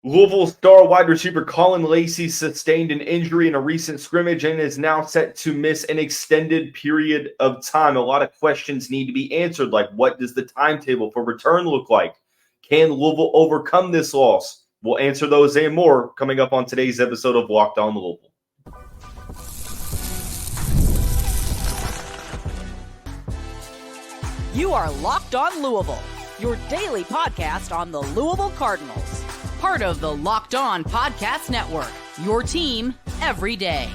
Louisville star wide receiver Colin Lacy sustained an injury in a recent scrimmage and is now set to miss an extended period of time. A lot of questions need to be answered, like what does the timetable for return look like? Can Louisville overcome this loss? We'll answer those and more coming up on today's episode of Locked On Louisville. You are Locked On Louisville, your daily podcast on the Louisville Cardinals. Part of the Locked On Podcast Network, your team every day.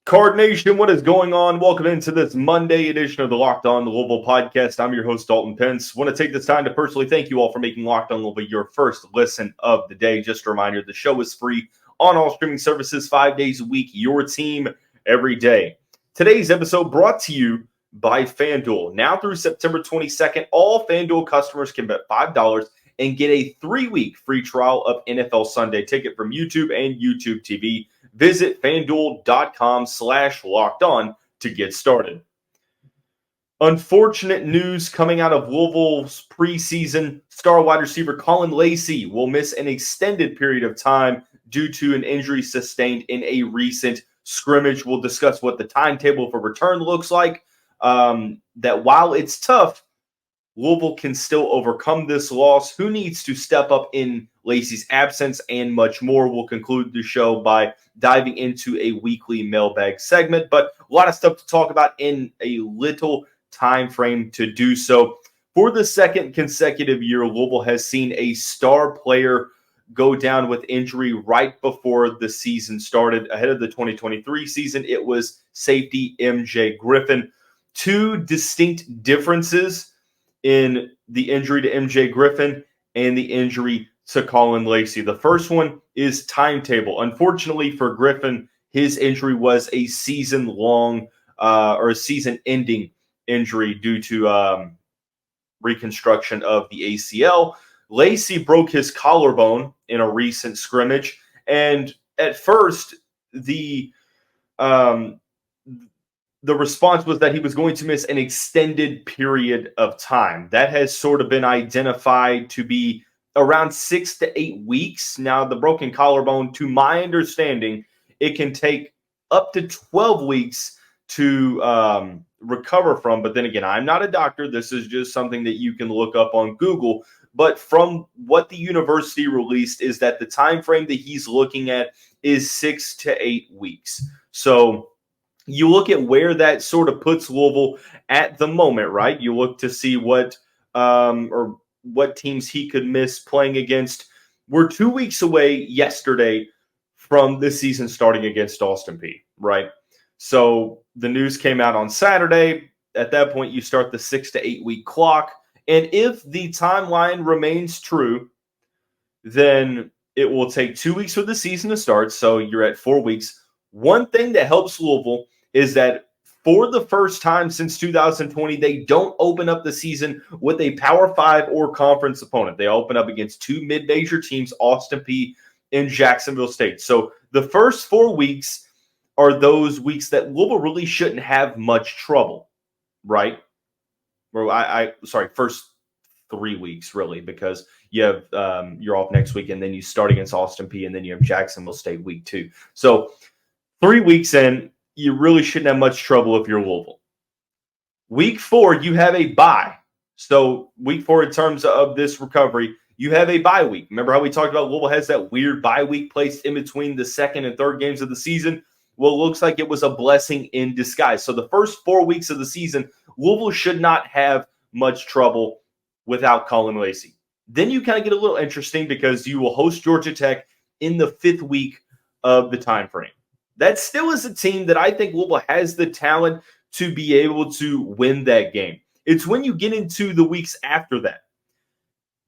Card Nation, what is going on? Welcome into this Monday edition of the Locked On Louisville podcast. I'm your host, Dalton Pence. Want to take this time to personally thank you all for making Locked On Louisville your first listen of the day. Just a reminder, the show is free on all streaming services 5 days a week, your team every day. Today's episode brought to you by FanDuel. Now through September 22nd, all FanDuel customers can bet $5 and get a 3-week free trial of NFL Sunday Ticket from YouTube and YouTube TV. Visit FanDuel.com/lockedon to get started. Unfortunate news coming out of Louisville's preseason. Star wide receiver Colin Lacy will miss an extended period of time due to an injury sustained in a recent scrimmage. We'll discuss what the timetable for return looks like. That while it's tough, Louisville can still overcome this loss. Who needs to step up in Lacy's absence, and much more. We'll conclude the show by diving into a weekly mailbag segment, but a lot of stuff to talk about in a little time frame to do so. For the second consecutive year, Louisville has seen a star player go down with injury right before the season started. Ahead of the 2023 season, it was safety MJ Griffin. Two distinct differences in the injury to MJ Griffin and the injury to Caullin Lacy. The first one is timetable. Unfortunately for Griffin, his injury was a season-long or a season-ending injury due to reconstruction of the ACL. Lacy broke his collarbone in a recent scrimmage, and at first the response was that he was going to miss an extended period of time. That has sort of been identified to be around 6 to 8 weeks. Now, the broken collarbone, to my understanding, it can take up to 12 weeks to recover from. But then again, I'm not a doctor. This is just something that you can look up on Google. But from what the university released is that the time frame that he's looking at is 6 to 8 weeks. So you look at where that sort of puts Louisville at the moment, right? You look to see what teams he could miss playing against. We're 2 weeks away yesterday from this season starting against Austin Peay, right? So the news came out on Saturday. At that point, you start the 6 to 8 week clock. And if the timeline remains true, then it will take 2 weeks for the season to start. So you're at 4 weeks. One thing that helps Louisville is that for the first time since 2020, they don't open up the season with a Power 5 or conference opponent. They open up against two mid-major teams, Austin Peay and Jacksonville State. So the first 4 weeks are those weeks that Louisville really shouldn't have much trouble, right? Or first 3 weeks really, because you have you're off next week, and then you start against Austin Peay, and then you have Jacksonville State week 2. So 3 weeks in, you really shouldn't have much trouble if you're Louisville. Week 4, you have a bye. So week 4, in terms of this recovery, you have a bye week. Remember how we talked about Louisville has that weird bye week placed in between the second and third games of the season? Well, it looks like it was a blessing in disguise. So the first 4 weeks of the season, Louisville should not have much trouble without Colin Lacy. Then you kind of get a little interesting because you will host Georgia Tech in the 5th week of the time frame. That still is a team that I think Louisville has the talent to be able to win that game. It's when you get into the weeks after that.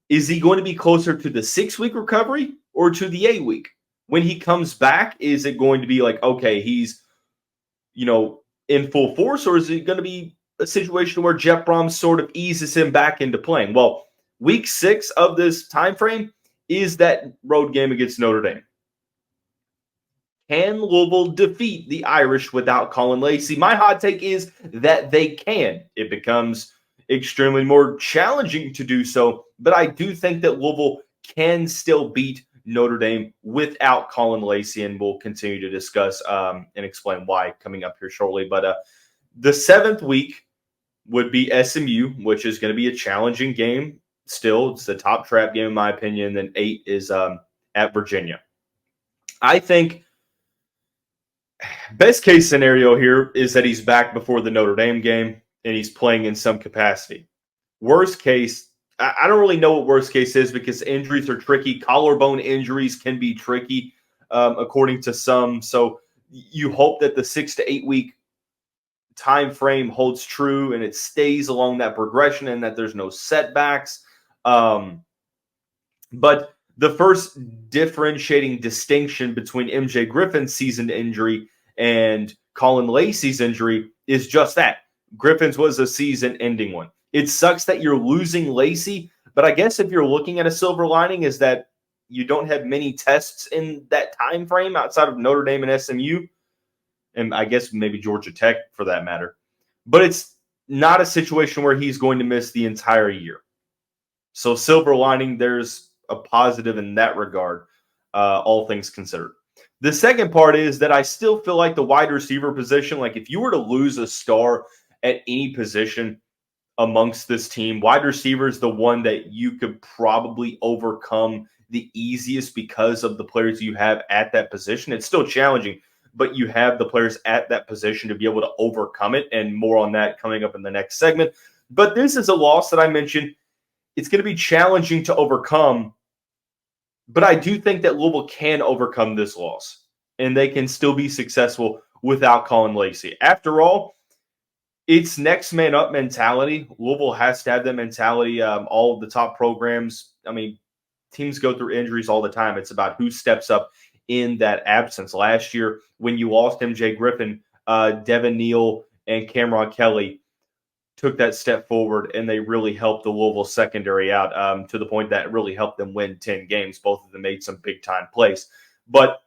Is he going to be closer to the 6-week recovery or to the 8-week? When he comes back, is it going to be like, okay, he's, in full force, or is it going to be a situation where Jeff Brom sort of eases him back into playing? Well, week 6 of this time frame is that road game against Notre Dame. Can Louisville defeat the Irish without Colin Lacy? My hot take is that they can. It becomes extremely more challenging to do so, but I do think that Louisville can still beat Notre Dame without Caullin Lacy, and we'll continue to discuss and explain why coming up here shortly. But the 7th week would be SMU, which is going to be a challenging game. Still, it's the top trap game in my opinion. Then 8 is at Virginia. I think best case scenario here is that he's back before the Notre Dame game and he's playing in some capacity. Worst case, I don't really know what worst case is because injuries are tricky. Collarbone injuries can be tricky, according to some. So you hope that the 6 to 8 week time frame holds true and it stays along that progression and that there's no setbacks. But the first differentiating distinction between MJ Griffin's seasoned injury and Colin Lacy's injury is just that. Griffin's was a season-ending one. It sucks that you're losing Lacy, but I guess if you're looking at a silver lining is that you don't have many tests in that time frame outside of Notre Dame and SMU, and I guess maybe Georgia Tech for that matter. But it's not a situation where he's going to miss the entire year. So silver lining, there's a positive in that regard, all things considered. The second part is that I still feel like the wide receiver position, like if you were to lose a star at any position amongst this team, wide receiver is the one that you could probably overcome the easiest because of the players you have at that position. It's still challenging, but you have the players at that position to be able to overcome it, and more on that coming up in the next segment. But this is a loss that I mentioned. It's going to be challenging to overcome, but I do think that Louisville can overcome this loss, and they can still be successful without Colin Lacy. After all, it's next man up mentality. Louisville has to have that mentality. All of the top programs, I mean, teams go through injuries all the time. It's about who steps up in that absence. Last year, when you lost MJ Griffin, Devin Neal and Cameron Kelly took that step forward, and they really helped the Louisville secondary out to the point that it really helped them win 10 games. Both of them made some big-time plays. But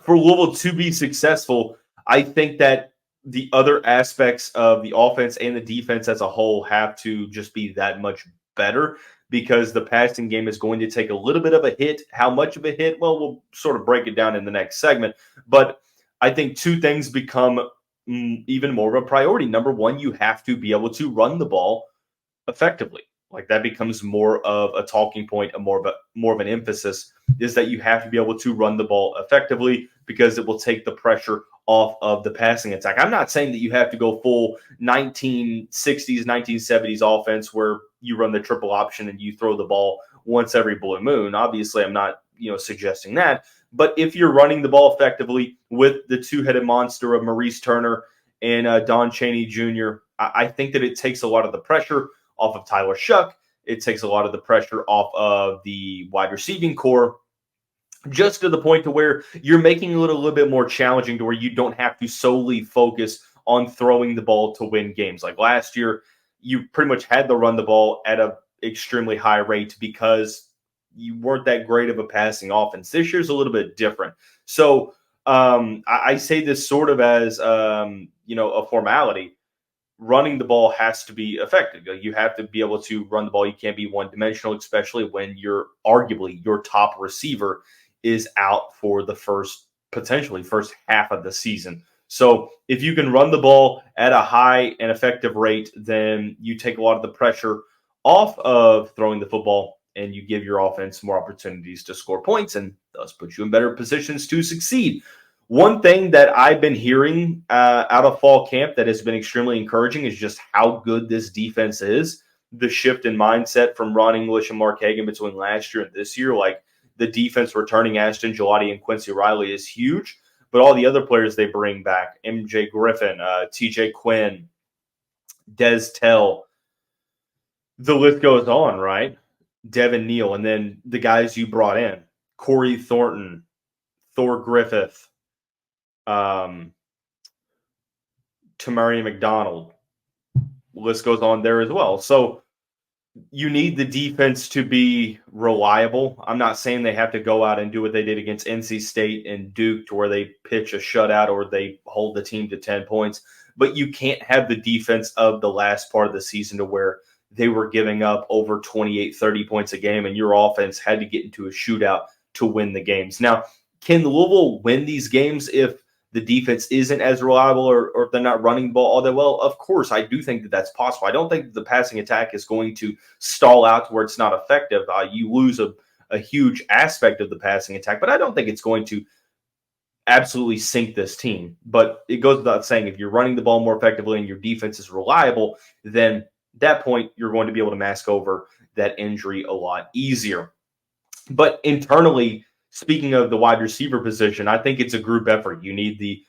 for Louisville to be successful, I think that the other aspects of the offense and the defense as a whole have to just be that much better because the passing game is going to take a little bit of a hit. How much of a hit? Well, we'll sort of break it down in the next segment. But I think two things become even more of a priority. Number one, you have to be able to run the ball effectively. Like that becomes more of a talking point, more of an emphasis is that you have to be able to run the ball effectively because it will take the pressure off of the passing attack. I'm not saying that you have to go full 1960s, 1970s offense where you run the triple option and you throw the ball once every blue moon. Obviously, I'm not, suggesting that. But if you're running the ball effectively with the two-headed monster of Maurice Turner and Don Chaney Jr., I think that it takes a lot of the pressure off of Tyler Shuck. It takes a lot of the pressure off of the wide receiving core, just to the point to where you're making it a little bit more challenging to where you don't have to solely focus on throwing the ball to win games. Like last year, you pretty much had to run the ball at an extremely high rate because you weren't that great of a passing offense. This year's a little bit different. So I say this sort of as, a formality. Running the ball has to be effective. You have to be able to run the ball. You can't be one-dimensional, especially when arguably your top receiver is out for the potentially first half of the season. So if you can run the ball at a high and effective rate, then you take a lot of the pressure off of throwing the football and you give your offense more opportunities to score points and thus put you in better positions to succeed. One thing that I've been hearing out of fall camp that has been extremely encouraging is just how good this defense is. The shift in mindset from Ron English and Mark Hagan between last year and this year, like the defense returning Ashton Gelati and Quincy Riley is huge, but all the other players they bring back, MJ Griffin, TJ Quinn, Des Tell, the list goes on, right? Devin Neal, and then the guys you brought in, Corey Thornton, Thor Griffith, Tamari McDonald. List goes on there as well. So you need the defense to be reliable. I'm not saying they have to go out and do what they did against NC State and Duke to where they pitch a shutout or they hold the team to 10 points. But you can't have the defense of the last part of the season to where they were giving up over 28, 30 points a game, and your offense had to get into a shootout to win the games. Now, can Louisville win these games if the defense isn't as reliable or if they're not running the ball all that well? Of course, I do think that that's possible. I don't think the passing attack is going to stall out to where it's not effective. You lose a huge aspect of the passing attack, but I don't think it's going to absolutely sink this team. But it goes without saying, if you're running the ball more effectively and your defense is reliable, then at that point, you're going to be able to mask over that injury a lot easier. But internally, speaking of the wide receiver position, I think it's a group effort. You need the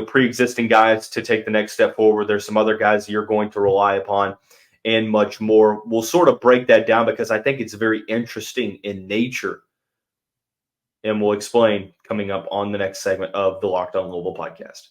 pre-existing guys to take the next step forward. There's some other guys you're going to rely upon and much more. We'll sort of break that down because I think it's very interesting in nature. And we'll explain coming up on the next segment of the Locked On Louisville podcast.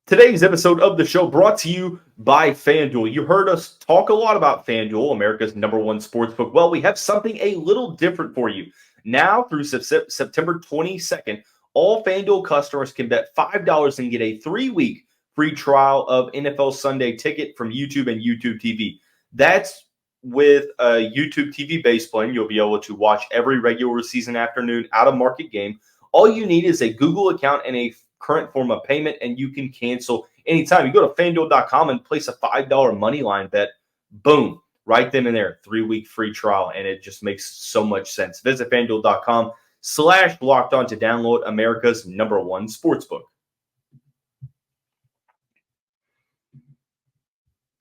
Today's episode of the show brought to you by FanDuel. You heard us talk a lot about FanDuel, America's #1 sportsbook. Well, we have something a little different for you. Now through September 22nd, all FanDuel customers can bet $5 and get a 3-week free trial of NFL Sunday Ticket from YouTube and YouTube TV. That's with a YouTube TV base plan. You'll be able to watch every regular season afternoon out-of-market game. All you need is a Google account and a current form of payment, and you can cancel anytime. You go to FanDuel.com and place a $5 money line bet. Boom. Right then and there. 3-week free trial, and it just makes so much sense. Visit FanDuel.com/LockedOn to download America's #1 sportsbook.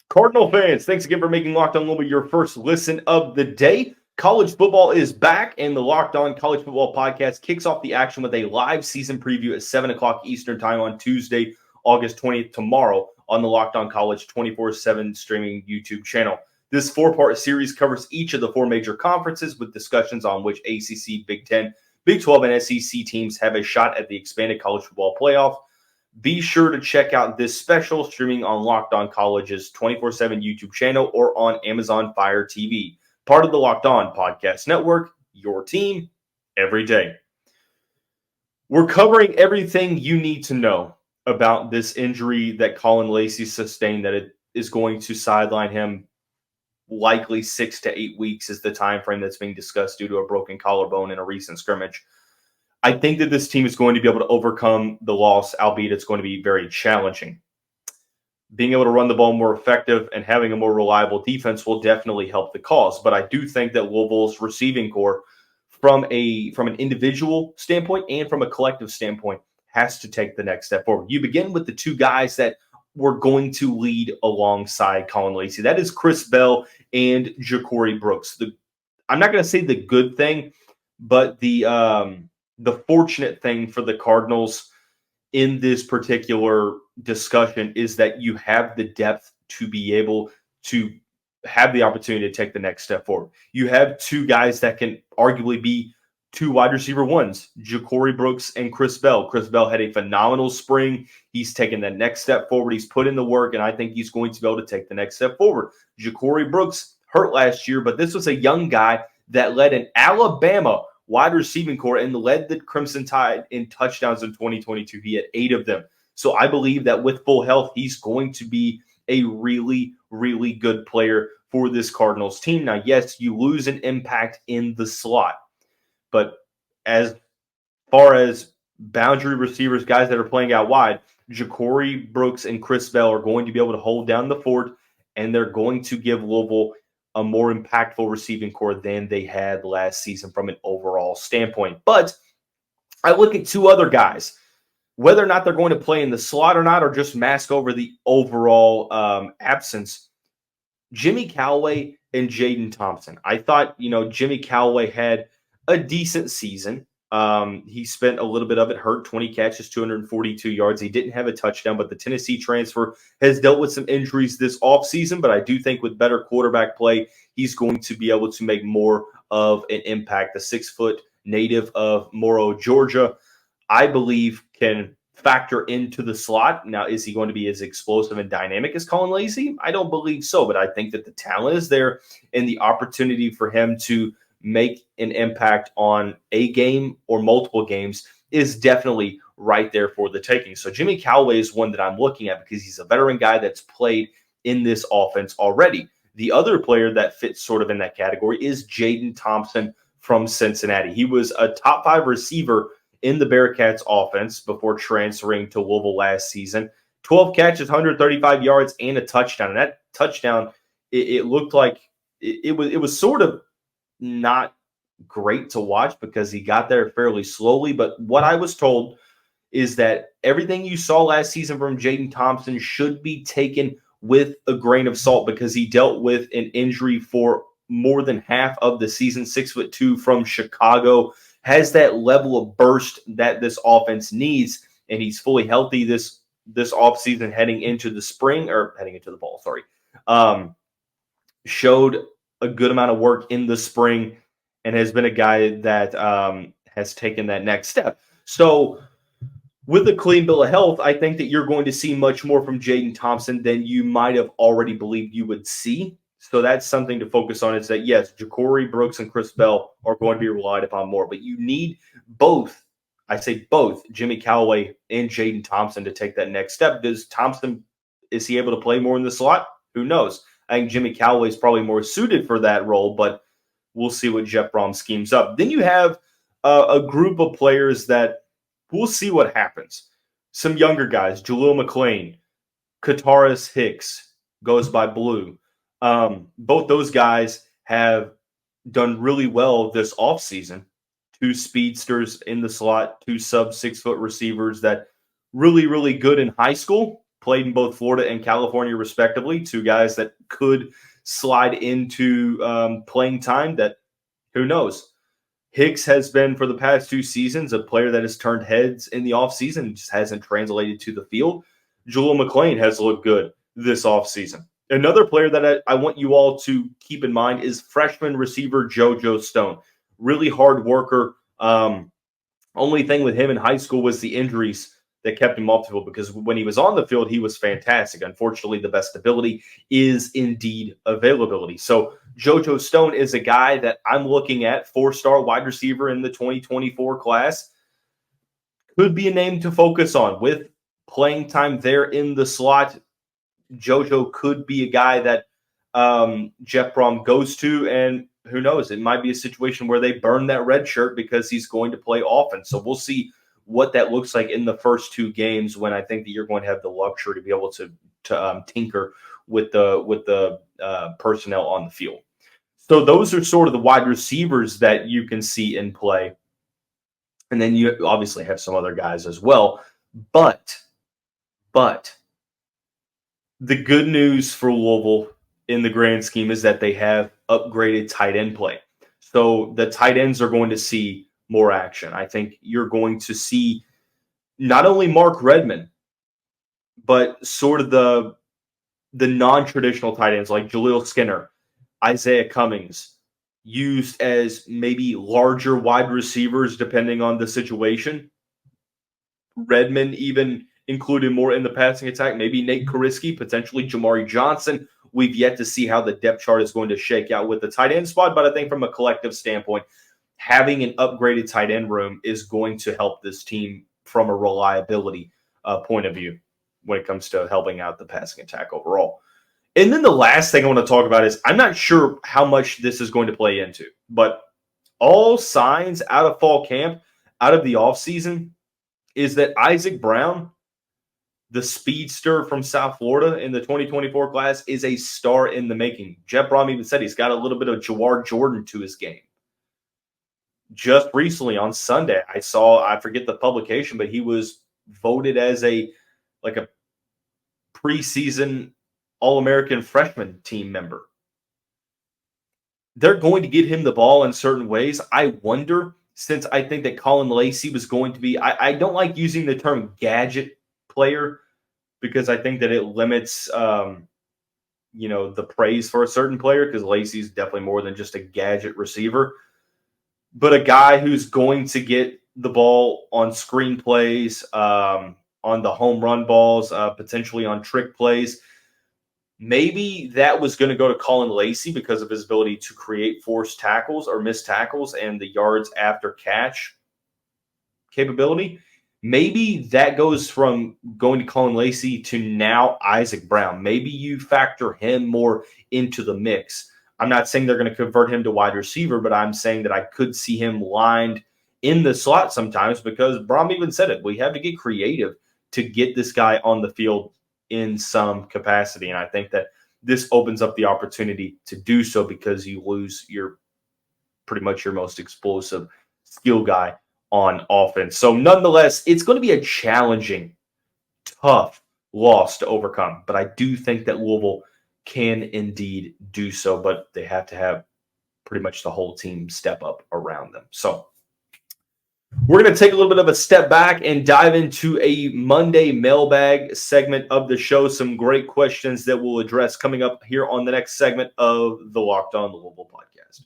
Cardinal fans, thanks again for making Locked On Louisville your first listen of the day. College football is back, and the Locked On College Football podcast kicks off the action with a live season preview at 7 o'clock Eastern Time on Tuesday, August 20th, tomorrow, on the Locked On College 24/7 streaming YouTube channel. This 4-part series covers each of the 4 major conferences with discussions on which ACC, Big Ten, Big 12, and SEC teams have a shot at the expanded college football playoff. Be sure to check out this special streaming on Locked On College's 24/7 YouTube channel or on Amazon Fire TV. Part of the Locked On Podcast Network, your team every day. We're covering everything you need to know about this injury that Colin Lacy sustained, that it is going to sideline him likely 6 to 8 weeks is the time frame that's being discussed due to a broken collarbone in a recent scrimmage. I think that this team is going to be able to overcome the loss, albeit it's going to be very challenging. Being able to run the ball more effective and having a more reliable defense will definitely help the cause. But I do think that Louisville's receiving core, from an individual standpoint and from a collective standpoint, has to take the next step forward. You begin with the 2 guys that were going to lead alongside Colin Lacy. That is Chris Bell and Ja'Cory Brooks. I'm not going to say the good thing, but the fortunate thing for the Cardinals in this particular discussion is that you have the depth to be able to have the opportunity to take the next step forward. You have 2 guys that can arguably be 2 wide receiver ones, Ja'Cory Brooks and Chris Bell. Chris Bell had a phenomenal spring. He's taken the next step forward. He's put in the work, and I think he's going to be able to take the next step forward. Ja'Cory Brooks hurt last year, but this was a young guy that led an Alabama wide receiving core and led the Crimson Tide in touchdowns in 2022. He had 8 of them. So I believe that with full health, he's going to be a really, really good player for this Cardinals team. Now, yes, you lose an impact in the slot, but as far as boundary receivers, guys that are playing out wide, Ja'Cory Brooks and Chris Bell are going to be able to hold down the fort, and they're going to give Louisville a more impactful receiving core than they had last season from an overall standpoint. But I look at 2 other guys, whether or not they're going to play in the slot or not, or just mask over the overall absence. Jimmy Calloway and Jaden Thompson. I thought, Jimmy Calloway had a decent season. He spent a little bit of it hurt, 20 catches, 242 yards. He didn't have a touchdown, but the Tennessee transfer has dealt with some injuries this offseason. But I do think with better quarterback play, he's going to be able to make more of an impact. The 6-foot native of Morrow, Georgia, I believe can factor into the slot. Now, is he going to be as explosive and dynamic as Colin Lacy? I don't believe so, but I think that the talent is there and the opportunity for him to make an impact on a game or multiple games is definitely right there for the taking. So Jimmy Calloway is one that I'm looking at because he's a veteran guy that's played in this offense already. The other player that fits sort of in that category is Jaden Thompson from Cincinnati. He was a top 5 receiver in the Bearcats offense before transferring to Louisville last season. 12 catches, 135 yards, and a touchdown. And that touchdown, it looked like it was sort of not great to watch because he got there fairly slowly. But what I was told is that everything you saw last season from Jaden Thompson should be taken with a grain of salt because he dealt with an injury for more than half of the season. 6'2" from Chicago, has that level of burst that this offense needs, and he's fully healthy this offseason heading into the fall. Showed a good amount of work in the spring and has been a guy that has taken that next step. So with a clean bill of health, I think that you're going to see much more from Jaden Thompson than you might have already believed you would see. So that's something to focus on, is that, yes, Ja'Cory Brooks and Chris Bell are going to be relied upon more, but you need both. I say both Jimmy Calloway and Jaden Thompson to take that next step. Is he able to play more in the slot? Who knows? I think Jimmy Calloway is probably more suited for that role, but we'll see what Jeff Brom schemes up. Then you have a group of players that we'll see what happens. Some younger guys, Jaleel McClain, Kataris Hicks, goes by Blue. Both those guys have done really well this offseason. 2 speedsters in the slot, 2 sub-6 foot receivers that really, really good in high school, played in both Florida and California respectively. 2 guys that could slide into playing time that, who knows. Hicks has been, for the past 2 seasons, a player that has turned heads in the offseason and just hasn't translated to the field. Jaleel McClain has looked good this offseason. Another player that I want you all to keep in mind is freshman receiver JoJo Stone. Really hard worker. Only thing with him in high school was the injuries that kept him off the field, because when he was on the field, he was fantastic. Unfortunately, the best ability is indeed availability. So JoJo Stone is a guy that I'm looking at, 4-star wide receiver in the 2024 class. Could be a name to focus on with playing time there in the slot. JoJo could be a guy that Jeff Brom goes to, and who knows, it might be a situation where they burn that red shirt because he's going to play often. So we'll see what that looks like in the first 2 games, when I think that you're going to have the luxury to be able to tinker with the personnel on the field. So those are sort of the wide receivers that you can see in play. And then you obviously have some other guys as well. But the good news for Louisville in the grand scheme is that they have upgraded tight end play. So the tight ends are going to see more action. I think you're going to see not only Mark Redmond, but sort of the non-traditional tight ends like Jaleel Skinner, Isaiah Cummings, used as maybe larger wide receivers depending on the situation. Redmond even included more in the passing attack. Maybe Nate Kariski, potentially Jamari Johnson. We've yet to see how the depth chart is going to shake out with the tight end spot, but I think from a collective standpoint, having an upgraded tight end room is going to help this team from a reliability point of view when it comes to helping out the passing attack overall. And then the last thing I want to talk about is, I'm not sure how much this is going to play into, but all signs out of fall camp, out of the offseason, is that Isaac Brown, the speedster from South Florida in the 2024 class, is a star in the making. Jeff Brom even said he's got a little bit of Jawar Jordan to his game. Just recently on Sunday, I forget the publication, but he was voted as a preseason All-American freshman team member. They're going to get him the ball in certain ways. I wonder, since I think that Colin Lacy was going to be, I don't like using the term gadget player because I think that it limits, the praise for a certain player, because Lacy's definitely more than just a gadget receiver. But a guy who's going to get the ball on screen plays, on the home run balls, potentially on trick plays. Maybe that was going to go to Colin Lacy because of his ability to create forced tackles or missed tackles and the yards after catch capability. maybe that goes from going to Colin Lacy to now Isaac Brown. Maybe you factor him more into the mix. I'm not saying they're going to convert him to wide receiver, but I'm saying that I could see him lined in the slot sometimes because Brom even said it. We have to get creative to get this guy on the field in some capacity. And I think that this opens up the opportunity to do so because you lose pretty much your most explosive skill guy on offense. So nonetheless, it's going to be a challenging, tough loss to overcome. But I do think that Louisville can indeed do so, but they have to have pretty much the whole team step up around them. So we're going to take a little bit of a step back and dive into a Monday mailbag segment of the show. Some great questions that we'll address coming up here on the next segment of the Locked On Louisville podcast.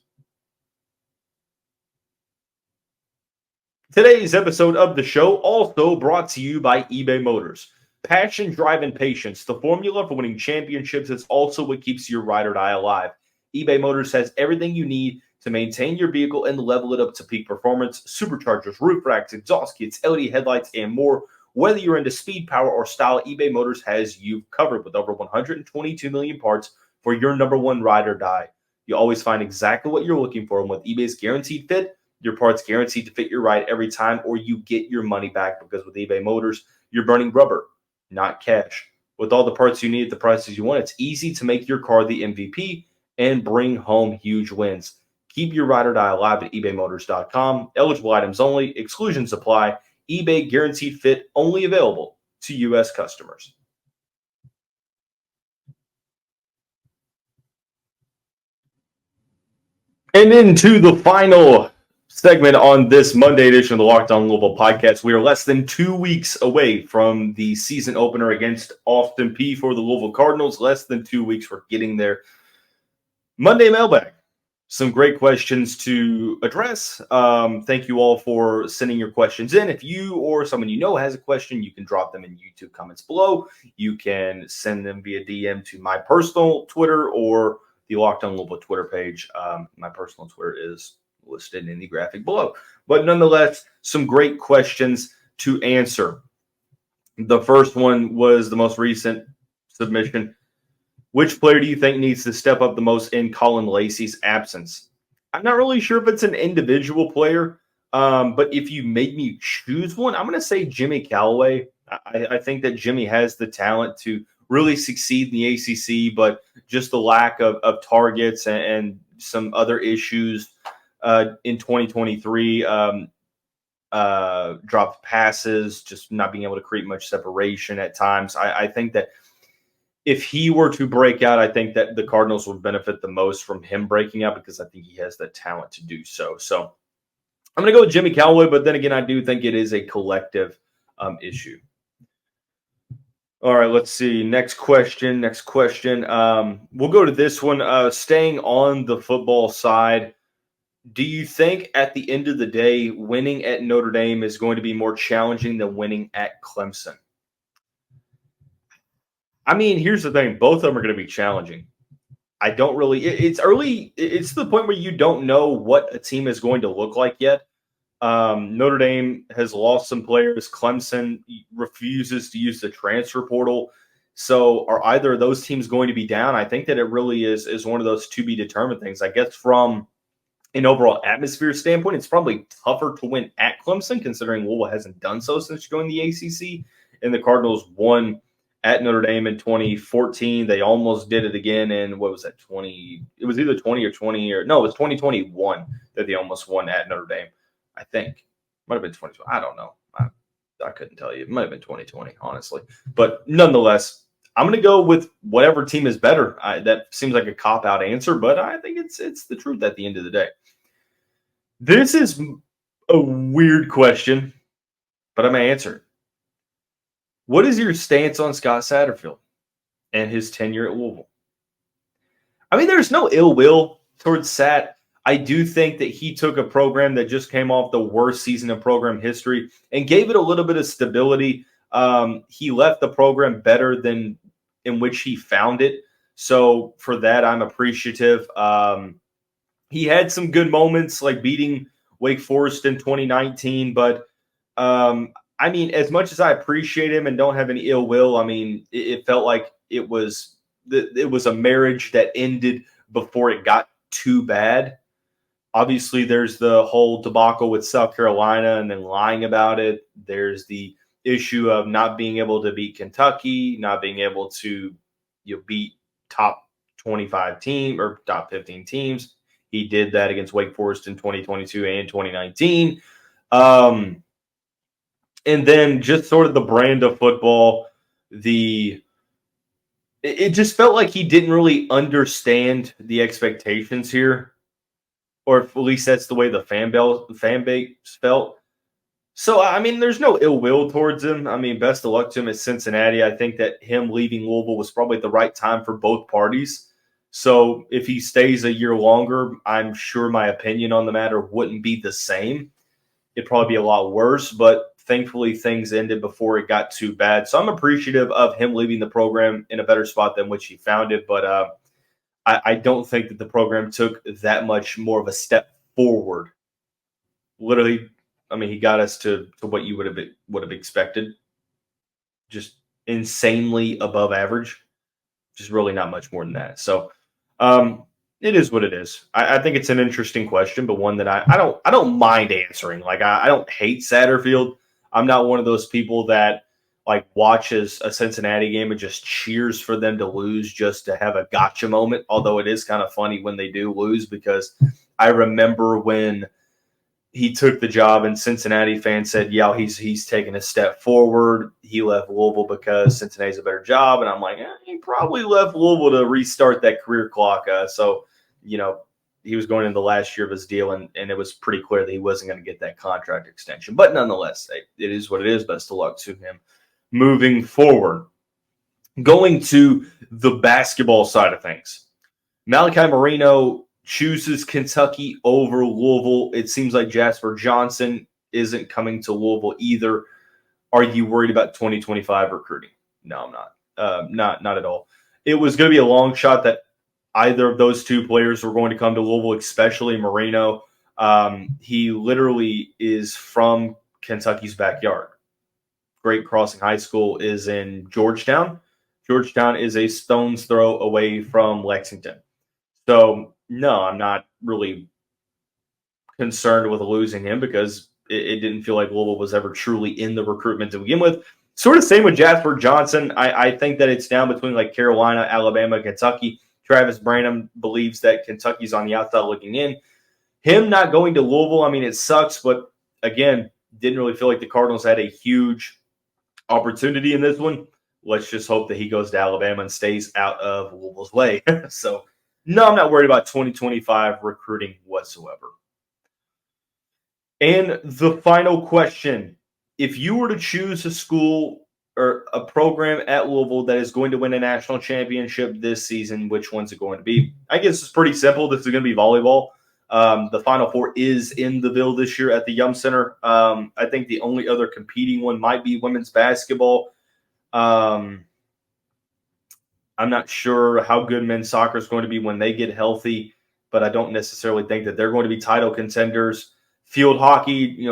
Today's episode of the show also brought to you by eBay Motors. Passion, drive, and patience. The formula for winning championships is also what keeps your ride or die alive. eBay Motors has everything you need to maintain your vehicle and level it up to peak performance. Superchargers, roof racks, exhaust kits, LED headlights, and more. Whether you're into speed, power, or style, eBay Motors has you covered with over 122 million parts for your number one ride or die. You always find exactly what you're looking for, and with eBay's Guaranteed Fit, your parts guaranteed to fit your ride every time, or you get your money back because with eBay Motors, you're burning rubber, not cash. With all the parts you need at the prices you want, it's easy to make your car the MVP and bring home huge wins. Keep your ride or die alive at ebaymotors.com. Eligible items only. Exclusions apply. eBay Guaranteed Fit only available to U.S. customers. And into the final segment on this Monday edition of the Locked On Louisville podcast. We are less than 2 weeks away from the season opener against Austin Peay for the Louisville Cardinals. Less than 2 weeks for getting there. Monday mailbag. Some great questions to address. Thank you all for sending your questions in. If you or someone you know has a question, you can drop them in YouTube comments below. You can send them via DM to my personal Twitter or the Locked On Louisville Twitter page. My personal Twitter is listed in the graphic below. But nonetheless, some great questions to answer. The first one was the most recent submission. Which player do you think needs to step up the most in Colin Lacy's absence? I'm not really sure if it's an individual player, but if you make me choose one, I'm going to say Jimmy Calloway. I think that Jimmy has the talent to really succeed in the ACC, but just the lack of targets and some other issues in 2023, dropped passes, just not being able to create much separation at times. I think that if he were to break out, I think that the Cardinals would benefit the most from him breaking out because I think he has the talent to do so. So I'm going to go with Jimmy Calloway, but then again, I do think it is a collective issue. All right, let's see. Next question. We'll go to this one. Staying on the football side, do you think at the end of the day, winning at Notre Dame is going to be more challenging than winning at Clemson? I mean, here's the thing. Both of them are going to be challenging. I don't really – it's early. It's to the point where you don't know what a team is going to look like yet. Notre Dame has lost some players. Clemson refuses to use the transfer portal. So are either of those teams going to be down? I think that it really is one of those to-be-determined things. I guess from an overall atmosphere standpoint, it's probably tougher to win at Clemson considering Louisville hasn't done so since joining the ACC. And the Cardinals won at Notre Dame in 2014. They almost did it again in, what was that, 20? It was either 20 or 20 or – no, it was 2021 that they almost won at Notre Dame, I think. Might have been 2020. I don't know. I couldn't tell you. It might have been 2020, honestly. But nonetheless, I'm going to go with whatever team is better. That seems like a cop-out answer, but I think it's the truth at the end of the day. This is a weird question, but I'm going to answer it. What is your stance on Scott Satterfield and his tenure at Louisville? I mean, there's no ill will towards Sat. I do think that he took a program that just came off the worst season of program history and gave it a little bit of stability. He left the program better than in which he found it. So for that, I'm appreciative. He had some good moments like beating Wake Forest in 2019, but I mean, as much as I appreciate him and don't have any ill will, I mean, it felt like it was a marriage that ended before it got too bad. Obviously, there's the whole debacle with South Carolina and then lying about it. There's the issue of not being able to beat Kentucky, not being able to beat top 25 team or top 15 teams. He did that against Wake Forest in 2022 and 2019. And then just sort of the brand of football, it just felt like he didn't really understand the expectations here, or at least that's the way the fan base felt. So, I mean, there's no ill will towards him. I mean, best of luck to him at Cincinnati. I think that him leaving Louisville was probably the right time for both parties. So if he stays a year longer, I'm sure my opinion on the matter wouldn't be the same. It'd probably be a lot worse, but thankfully things ended before it got too bad. So I'm appreciative of him leaving the program in a better spot than which he found it. But I don't think that the program took that much more of a step forward. Literally, I mean, he got us to what you would have expected. Just insanely above average. Just really not much more than that. So it is what it is. I think it's an interesting question, but one that I don't mind answering. Like I don't hate Satterfield. I'm not one of those people that like watches a Cincinnati game and just cheers for them to lose just to have a gotcha moment. Although it is kind of funny when they do lose, because I remember when he took the job and Cincinnati fans said, yeah, he's taking a step forward. He left Louisville because Cincinnati's a better job. And I'm like, he probably left Louisville to restart that career clock. So, he was going into the last year of his deal, and it was pretty clear that he wasn't going to get that contract extension. But nonetheless, it is what it is. Best of luck to him moving forward. Going to the basketball side of things, Malachi Marino chooses Kentucky over Louisville. It seems like Jasper Johnson isn't coming to Louisville either. Are you worried about 2025 recruiting? No, I'm not. Not at all. It was going to be a long shot that either of those two players were going to come to Louisville, especially Marino. He literally is from Kentucky's backyard. Great Crossing High School is in Georgetown. Georgetown is a stone's throw away from Lexington. So, no, I'm not really concerned with losing him because it didn't feel like Louisville was ever truly in the recruitment to begin with. Sort of same with Jasper Johnson. I think that it's down between like Carolina, Alabama, Kentucky. Travis Branham believes that Kentucky's on the outside looking in. Him not going to Louisville, I mean, it sucks, but again, didn't really feel like the Cardinals had a huge opportunity in this one. Let's just hope that he goes to Alabama and stays out of Louisville's way. So, no, I'm not worried about 2025 recruiting whatsoever. And the final question, if you were to choose a school or a program at Louisville that is going to win a national championship this season, which one's it going to be? I guess it's pretty simple. This is going to be volleyball. The Final Four is in the Ville this year at the Yum Center. I think the only other competing one might be women's basketball. I'm not sure how good men's soccer is going to be when they get healthy, but I don't necessarily think that they're going to be title contenders. Field hockey,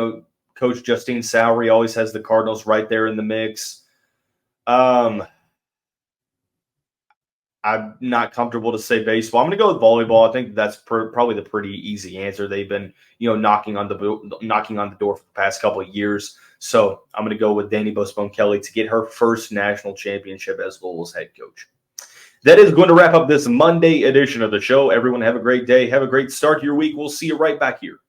Coach Justine Sowry always has the Cardinals right there in the mix. I'm not comfortable to say baseball. I'm going to go with volleyball. I think that's probably the pretty easy answer. They've been, knocking on the door for the past couple of years. So I'm going to go with Danny Bosbon-Kelly to get her first national championship as Louisville's head coach. That is going to wrap up this Monday edition of the show. Everyone have a great day. Have a great start to your week. We'll see you right back here